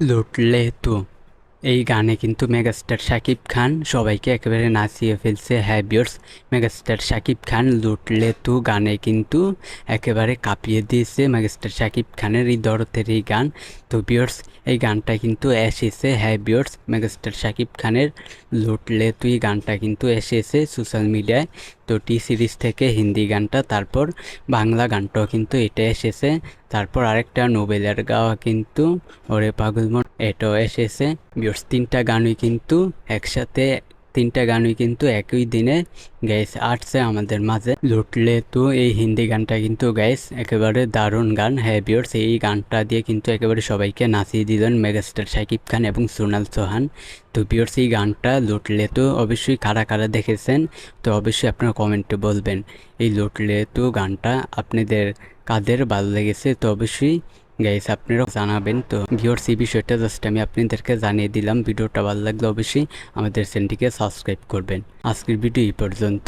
লুটলে তো এই গানে কিন্তু মেগাস্টার শাকিব খান সবাইকে একেবারে নাচিয়ে ফেলছে। হ্যাঁ ভিউয়ার্স, মেগাস্টার শাকিব খান লুটলে তো গানে কিন্তু একেবারে কাঁপিয়ে দিয়েছে মেগাস্টার শাকিব খানের এই দরদের এই গান। তো ভিউয়ার্স, এই গানটা কিন্তু এসেছে। হ্যাঁ ভিউয়ার্স, মেগাস্টার শাকিব খানের লুটলে তুই গানটা কিন্তু এসেছে সোশ্যাল মিডিয়ায়। তো টি সিরিজ থেকে হিন্দি গানটা, তারপর বাংলা গানটাও কিন্তু এটা এসেছে। তারপর আরেকটা নোবেলের গাওয়া কিন্তু ওরে পাগল মন এটাও এসেছে। ভিউয়ার্স, তিনটা গানই কিন্তু একই দিনে গাইস আসছে আমাদের মাঝে। লুটলে তো এই হিন্দি গানটা কিন্তু গাইস একেবারে দারুণ গান। হ্যাঁ ভিউয়ার্স, এই গানটা দিয়ে কিন্তু একেবারে সবাইকে নাচিয়ে দিলেন মেগাস্টার শাকিব খান এবং সোনাল চৌহান। তো ভিউয়ার্স, এই গানটা লুটলে তো অবশ্যই কারা কারা দেখেছেন, তো অবশ্যই আপনারা কমেন্টে বলবেন এই লুটলে তো গানটা আপনাদের কাদের ভালো লেগেছে। তো অবশ্যই গাইস আপনারাও জানাবেন। তো ভিউয়ার্স, এই বিষয়টা জাস্ট আমি আপনাদেরকে জানিয়ে দিলাম। ভিডিওটা ভালো লাগলে অবশ্যই আমাদের চ্যানেলটিকে সাবস্ক্রাইব করবেন। আজকের ভিডিও এই পর্যন্ত।